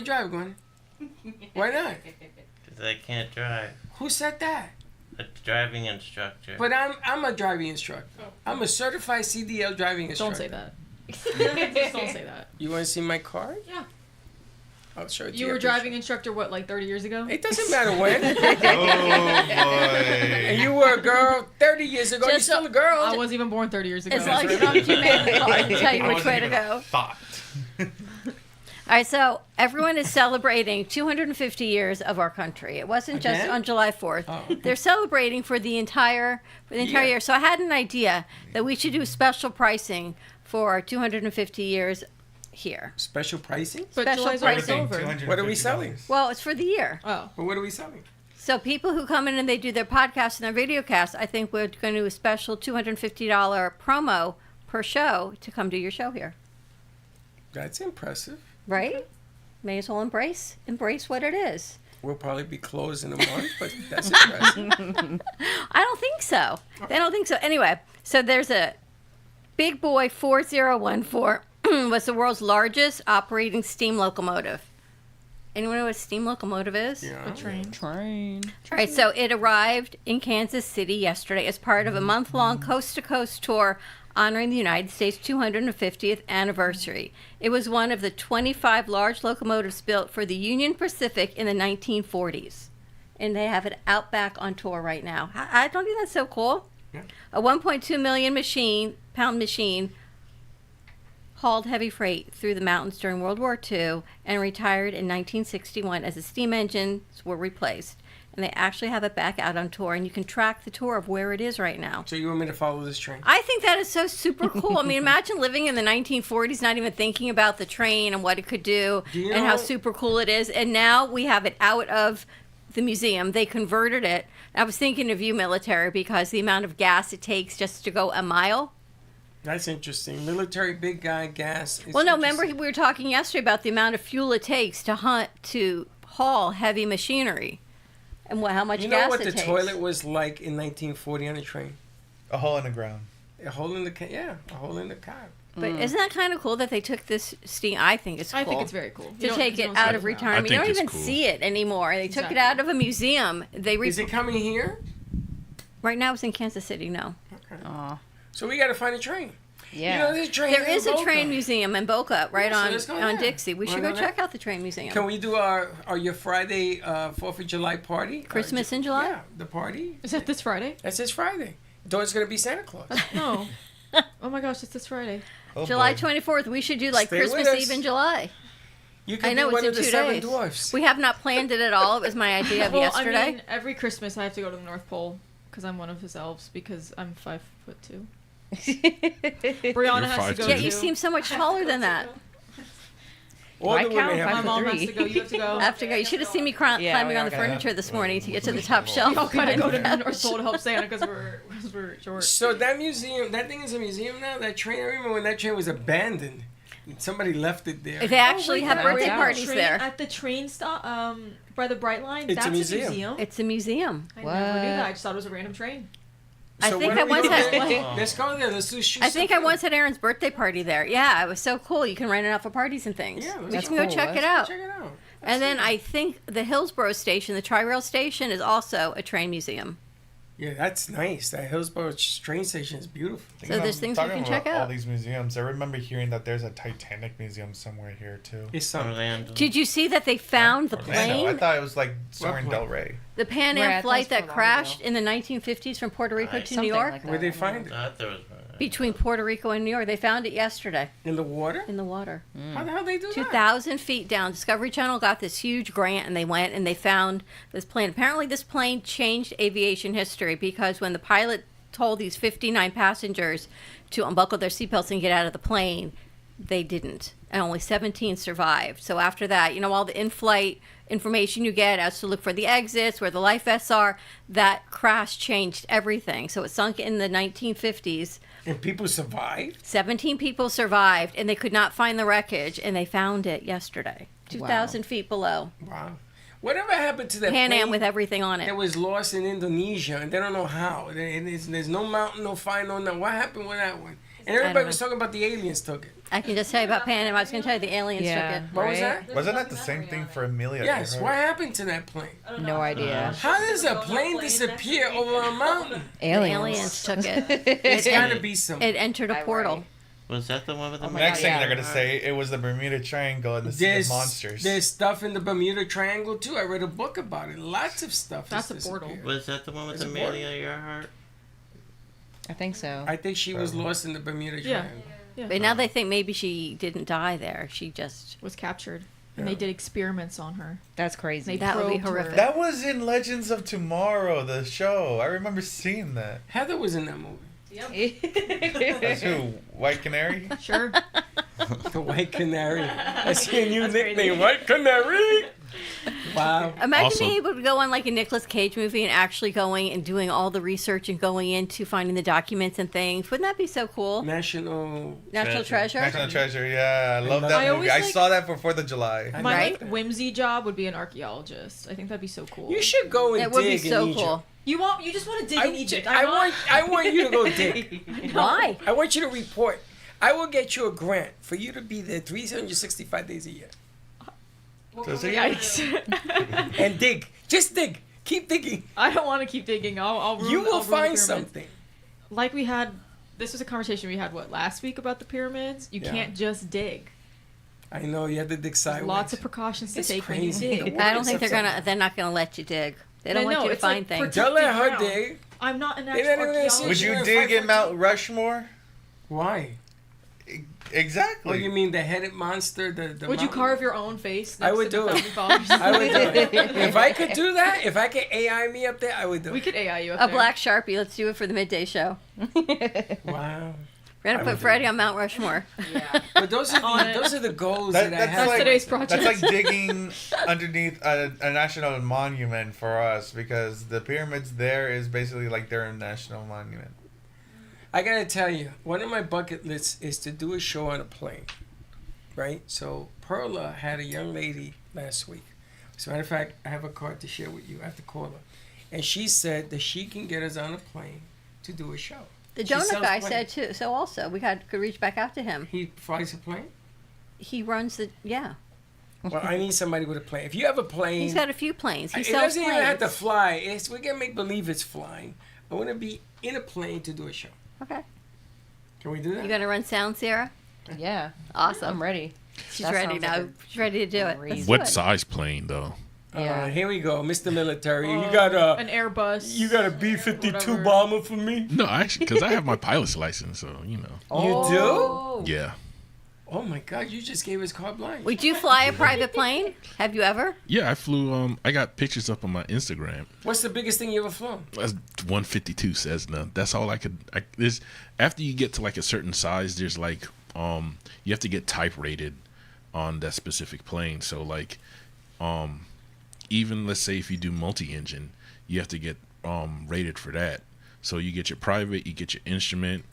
drive. Gwen. Why not? Because I can't drive. Who said that? A driving instructor. But I'm a driving instructor. I'm a certified CDL driving instructor. Don't say that. Just don't say that. You want to see my card? Yeah. I'll show it to You you. were driving instructor, what, like 30 years ago? It doesn't matter when. Oh, boy. And you were a girl 30 years ago. You're still a girl. I wasn't even born 30 years ago. As long as you don't command the car and tell you which way to go. All right, so everyone is celebrating 250 years of our country. It wasn't just Again? on July 4th. Oh. They're celebrating for the entire year. So I had an idea that we should do special pricing for our 250 years here. Special pricing? But Special July's almost pricing. over. What are we selling? Well, it's for the year. Oh. But what are we selling? So people who come in and they do their podcast and their video cast, I think we're going to do a special $250 promo per show to come do your show here. That's impressive. Right? May as well embrace what it is. We'll probably be closed in a month, but that's impressive. I don't think so. They don't think so. Anyway, so there's a Big Boy 4014 was the world's largest operating steam locomotive. Anyone know what a steam locomotive is? Yeah. A train. All right, so it arrived in Kansas City yesterday as part of a month-long coast-to-coast tour honoring the United States' 250th anniversary. It was one of the 25 large locomotives built for the Union Pacific in the 1940s. And they have it out back on tour right now. I don't think that's so cool. Yeah. A 1.2 million pound machine hauled heavy freight through the mountains during World War II and retired in 1961 as the steam engines were replaced. And they actually have it back out on tour, and you can track the tour of where it is right now. So you want me to follow this train? I think that is so super cool. I mean, imagine living in the 1940s, not even thinking about the train and what it could do and how super cool it is. And now we have it out of the museum. They converted it. I was thinking of you, military, because the amount of gas it takes just to go a mile. That's interesting. Military, big guy, gas. Well, no, remember we were talking yesterday about the amount of fuel it takes to haul heavy machinery. And how much gas it takes. You know what the toilet was like in 1940 on a train? A hole in the ground. A hole in the a hole in the cab. But isn't that kind of cool that they took this steam? I think it's cool. I think it's very cool. To take it out of retirement. You don't even see it anymore. They took it out of a museum. Is it coming here? Right now it's in Kansas City, no. Okay. So we got to find a train. Yeah. You know, there's a train there in is a Boca. train museum in Boca, right Yeah, so let's go on there. Dixie. We should Wanna go go there? check out the train museum. Can we do your Friday 4th of July party? Christmas in July? Yeah, the party. Is that this Friday? That's this Friday. Dawn's going to be Santa Claus. No. Oh my gosh, it's this Friday. July 24th. We should do like Stay with Christmas us. Eve in July. You can I know be one it's of in the 2 seven days. dwarfs. We have not planned it at all. It was my idea of Well, yesterday. I mean, every Christmas I have to go to the North Pole because I'm one of his elves because I'm 5'2". Brianna has to go. Yeah, you seem so much taller than that. All the women have My mom has to go. You have to go. I have to go. You should have seen me climbing on the furniture this morning to get to the top shelf. We all kind of go to the North Pole to help Santa because we're short. So that museum, that thing is a museum now? That train, I remember when that train was abandoned. Somebody left it there. They actually have birthday parties there. At the train stop, by the Bright Line. It's a That's museum. It's a museum. I never knew that. I just thought it was a random train. I So think what I are we once doing had. there? Let's go there. Let's do shoot I think I something. once had Aaron's birthday party there. Yeah, it was so cool. You can rent it out for parties and things. Yeah, we that's can go cool. check it Let's out. check it out. And then I think the Hillsborough station, the Tri-Rail station, is also a train museum. Yeah, that's nice. That Hillsborough train station is beautiful. So there's things we can check All out. these museums. I remember hearing that there's a Titanic museum somewhere here too. It's some Orlando. Did you see that they found the Orlando. I plane? thought it was like Soaring Del Rey. The Pan Where Am at? flight That's that Fort Lauderdale. crashed in the 1950s from Puerto Rico to New Something York? like that. Where'd they find it? I thought there was. Between Puerto Rico and New York. They found it yesterday In the water? in the water. How the hell they do that? 2,000 feet down. Discovery Channel got this huge grant and they went and they found this plane. Apparently, this plane changed aviation history because when the pilot told these 59 passengers to unbuckle their seatbelts and get out of the plane, they didn't. And only 17 survived. So after that, you know, all the in-flight information you get as to look for the exits, where the life vests are, that crash changed everything. So it sunk in the 1950s. And people survived? 17 people survived, and they could not find the wreckage, and they found it yesterday, 2,000 feet below. Wow. Whatever happened to that Pan Am plane with everything on it. that was lost in Indonesia, and they don't know how. There's no mountain, no fire, no nothing. What happened with that one? And everybody was talking about the aliens took it. I can just tell you about Pan Am. I was going to tell you the aliens took it. What was that? Wasn't that the same thing for Amelia? Yes. Earhart? What happened to that plane? No idea. How does a plane disappear over a mountain? Aliens took it. It's got to be some. It entered a portal. Was that the one with the Next thing they're gonna say it was the Bermuda Triangle and the Sea of Monsters. There's stuff in the Bermuda Triangle too. I read a book about it. Lots of stuff. That's has a portal. disappeared. Was that the one with Is it Amelia Earhart? I think so. I think she was lost in the Bermuda Yeah. Triangle. Yeah. But now they think maybe she didn't die there. She just was captured, and they did experiments on her. That's crazy. They That would be probed her. horrific. That was in Legends of Tomorrow, the show. I remember seeing that. Heather was in that movie. That's who? White Canary? Sure. The White Canary. That's your new nickname, White Canary. Wow. Imagine being able to go on like a Nicolas Cage movie and actually going and doing all the research and going into finding the documents and things. Wouldn't that be so cool? National Treasure? National Treasure, yeah. I love that movie. always I like- saw that for 4th of July. My like, whimsy job would be an archaeologist. I think that'd be so cool. You should go and It would be dig so in Egypt. cool. You just want to dig in Egypt. I want you to go dig. Why? I want you to report. I will get you a grant for you to be there 365 days a year. Yikes. And dig. Just dig. Keep digging. I don't want to keep digging. I'll ruin, You will I'll ruin the find pyramids. something. Like we had, this was a conversation we had, last week about the pyramids? You Yeah. can't just dig. I know you have to dig There's sideways. lots of precautions to It's take when you crazy. dig. I don't think they're not gonna let you dig. They don't want you to it's like find things. protected Don't let her ground. dig. I'm not an They're actual not even gonna see archaeologist. Would you dig in Mount Rushmore? Why? Exactly. Oh, you mean the headed monster? The Would you mountain? carve your own face? I next would to the do it. founding fathers? I would do it. If I could do that, if I could AI me up there, I would do it. We could AI you up A there. black Sharpie. Let's do it for the midday show. Wow. We're gonna put Freddie on Mount Rushmore. But those are the goals that, I have. That's like, today's project. That's like digging underneath a national monument for us because the pyramids there is basically like their national monument. I gotta tell you, one of my bucket lists is to do a show on a plane, right? So Perla had a young lady last week. As a matter of fact, I have a card to share with you. I have to call her, and she said that she can get us on a plane to do a show. The She donut sells guy planes. said too. So also, we could reach back out to him. He flies a plane. He runs the Well, I need somebody with a plane. If you have a plane, He's got a few planes. He it sells doesn't even have to planes. fly. We can make believe it's flying. I want to be in a plane to do a show. Okay. Can we do that? You gonna run sound, Sarah? Yeah. Awesome. I'm ready. She's That ready sounds now. like a She's ready to do it. Let's do What it. size plane though? Here we go, Mr. Military. You got an Airbus. You got a B-52 bomber for me? No, actually, because I have my pilot's license, so you know. You do? Yeah. Oh my God! You just gave us carte blanche. Would you fly a private plane? Have you ever? Yeah, I flew. I got pictures up on my Instagram. What's the biggest thing you ever flown? That's 152 Cessna. That's all I could. There's after you get to like a certain size, there's like you have to get type rated on that specific plane. So like even let's say if you do multi-engine, you have to get rated for that. So you get your private, you get your instrument,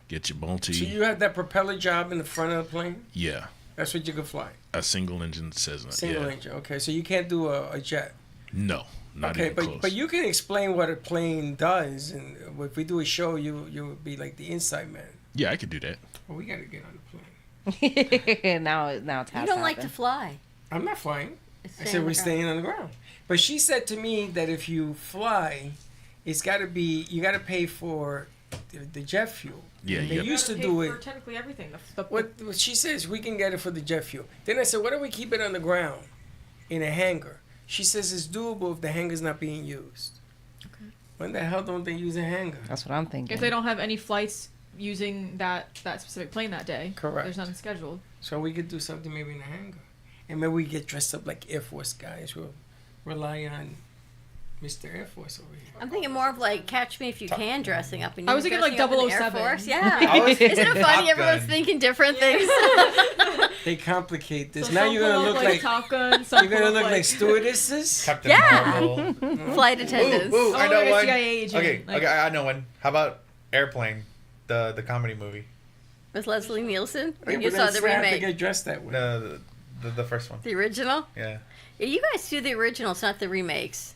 get your multi. So you have that propeller job in the front of the plane? Yeah, That's what you can fly. a single engine Cessna. Single yeah. engine. Okay, so you can't do a jet. No, not Okay, even close. but you can explain what a plane does, and if we do a show, you would be like the inside man. Yeah, I could do that. Well, we got to get on the plane. now it's You don't like to fly. I'm not flying. It's I staying said on we're the staying on the ground. But she said to me that if you fly, it's got to be you got to pay for the jet fuel. Yeah, they you used to Pay do for it. technically everything. What she says, we can get it for the jet fuel. Then I said, what if we keep it on the ground in a hangar? She says it's doable if the hangar's not being used. Okay. When the hell don't they use a hangar? That's what I'm thinking. If they don't have any flights using that specific plane that day, Correct. There's nothing scheduled. So we could do something maybe in a hangar. And maybe we get dressed up like Air Force guys. We'll rely on Mr. Air Force over here. I'm thinking more of like Catch Me If You Can dressing up. And I you was thinking dressing like up in the Air 007. Force. I Yeah. was Isn't it thinking funny? Top Everyone's Gun. thinking different things. They complicate this. So now some you're gonna pull up look like Top Gun. Some you're gonna pull look up like stewardesses. Captain Yeah. Marvel. Flight attendants. Ooh, I know like a one. CIA agent. Okay, Like- okay, I know one. How about Airplane, the comedy movie? Was Leslie Nielsen? Or Yeah, you but saw then the Fred had to remake? get dressed that way. The first one. The original? Yeah. Yeah, you guys do the originals, not the remakes.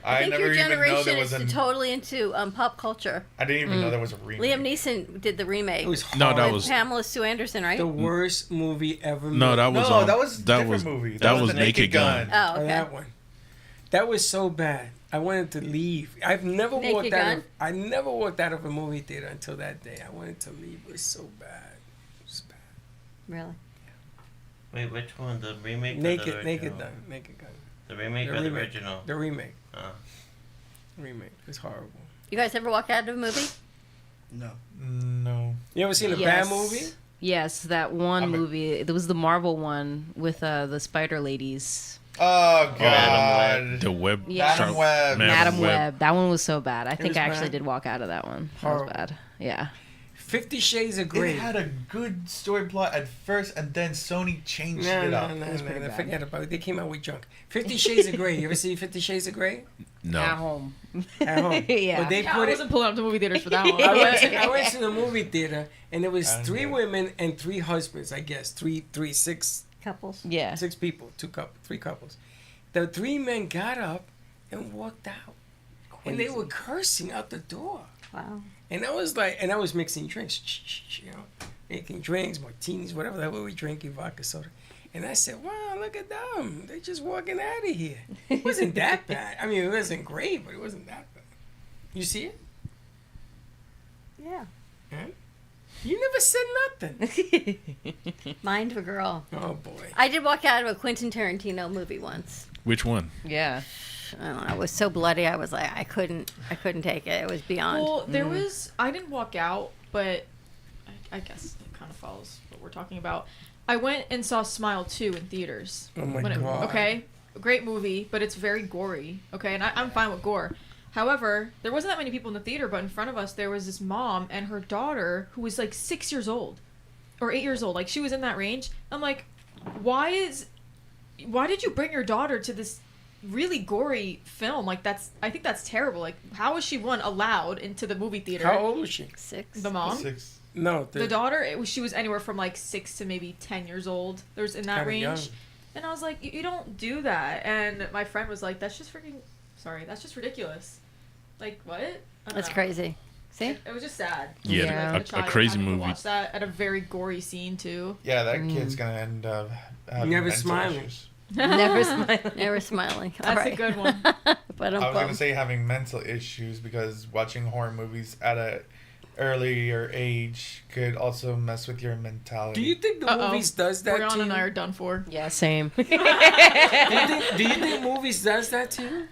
I I think never your even know generation there was is a. totally into pop culture. I didn't even know there was a remake. Liam Neeson did the remake. It was No, that horrible. was Pamela Sue Anderson, right? the worst movie ever made. no, that was No, that was a that different was movie. That was The Naked Gun. Oh, Oh, okay. that one. That was so bad. I wanted to leave. I've never Naked walked Gun? out. I never walked out of a movie theater until that day. I wanted to leave. It was so bad. It was bad. Really? Wait, which one? The remake? or the Naked original? Gun. Naked Gun. The remake The or the remake. original? The remake. Oh. Remake. It's horrible. You guys ever walk out of a movie? No. No. You ever seen a bad movie? Yes, that one movie. It was the Marvel one with the Spider Ladies. Oh God. The web. Yeah. Madam Web. Madam Web. That one was so bad. I think was I actually bad? did walk out of that one. That Horrible. was bad. Yeah. 50 Shades of Grey. It had a good story plot at first, and then Sony changed it up. No, forget about it. They came out with junk. 50 Shades of Grey. You ever see 50 Shades of Grey? No. At home. At home. Yeah. But they I put wasn't pulling up to movie theaters for that one. I went to the movie theater, and there was I 3 didn't. women and 3 husbands, I guess. 6 Couples. Yeah. 6 people, 3 couples. The 3 men got up and walked out. And they were cursing out the door. Wow. And I was like, and I was mixing drinks, you know, making drinks, martinis, whatever that we drinking, vodka, soda. And I said, wow, look at them. They're just walking out of here. It wasn't that bad. I mean, it wasn't great, but it wasn't that bad. You see it? Yeah. Huh? You never said nothing. Mind of a girl. Oh, boy. I did walk out of a Quentin Tarantino movie once. Which one? Yeah. I don't know. I was so bloody. I was like, I couldn't take it. It was beyond. Well, there was. I didn't walk out, but I guess it kind of follows what we're talking about. I went and saw Smile 2 in theaters. Oh my God. Okay, great movie, but it's very gory. Okay, and I'm fine with gore. However, there wasn't that many people in the theater, but in front of us there was this mom and her daughter who was like 6 years old, or 8 years old. Like she was in that range. I'm like, why did you bring your daughter to this really gory film? Like I think that's terrible. Like how is she allowed into the movie theater? How old was she? 6. The mom? 6. No. The daughter, she was anywhere from like 6 to maybe 10 years old. There's in that Kinda range. young. And I was like, you don't do that. And my friend was like, that's just ridiculous. Like, what? I don't That's know. crazy. See? It was just sad. Yeah, Like, a crazy having to movie. Watch that at a very gory scene too. Yeah, that kid's gonna end up having Never mental smiling. issues. Never smiling. Never smiling. That's All a right. good one. But I was gonna say having mental issues because watching horror movies at a earlier age could also mess with your mentality. Do you think the movies does that Brianna to you? and I are done for. Yeah, same. do you think movies does that to you?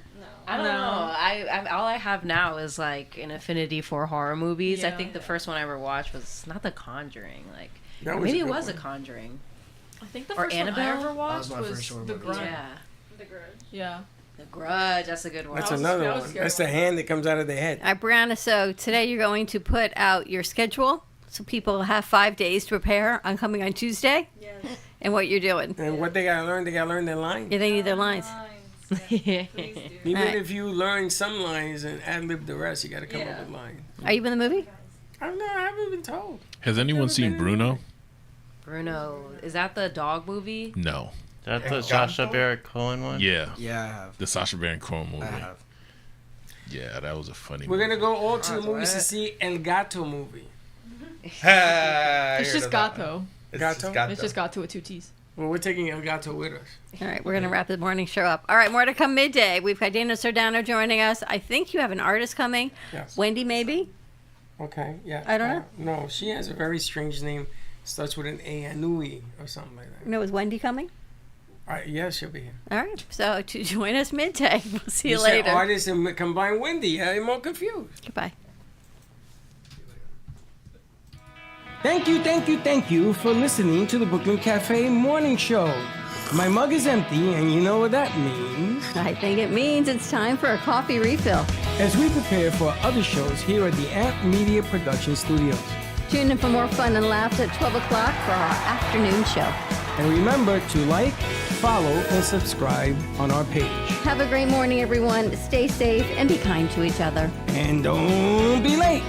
I don't know. I all I have now is like an affinity for horror movies. I Yeah. think the first one I ever watched was not The Conjuring. Like That was maybe a it good was one. A Conjuring. I think the Or first one I Annabelle? ever watched was my was first horror The movie. Grudge. Yeah. The Grudge. Yeah. The Grudge. That's a good one. That's That was- another that was a one. scary That's the one. hand that comes out of the head. All right, Brianna, so today you're going to put out your schedule so people have 5 days to prepare on coming on Tuesday Yes. and what you're doing. And what they gotta learn their lines. Yeah, they need their lines. Please do. Even Alright. if you learn some lines and ad lib the rest, you gotta come up Yeah. with lines. Are you in the movie? I don't know. I haven't been told. Has anyone seen Bruno? Bruno. Is that the dog movie? No. That's the Sacha Baron Cohen one? Yeah. Yeah, I have. The Sacha Baron Cohen movie. I have. Yeah, that was a funny We're movie. gonna go all to the Oh, movies to what? see El Gato movie. It's just Gato. It's Gato? just Gato. It's just Gato with 2 T's. Well, we're taking El Gato with us. All right, we're going to wrap the morning show up. All right, more to come midday. We've got Dana Sardano joining us. I think you have an artist coming. Yes. Wendy, maybe? Okay. Yeah. I don't know. No, she has a very strange name. Starts with an A, Anui or something like that. No, is Wendy coming? All right. Yeah, she'll be here. All right, so to join us midday. We'll see you said later. artist and combine Wendy. I'm more confused. Goodbye. Thank you for listening to the Brooklyn Cafe Morning Show. My mug is empty, and you know what that means. I think it means it's time for a coffee refill. As we prepare for other shows here at the Amp Media Production Studios. Tune in for more fun and laughs at 12 o'clock for our afternoon show. And remember to like, follow, and subscribe on our page. Have a great morning, everyone. Stay safe and be kind to each other. And don't be late.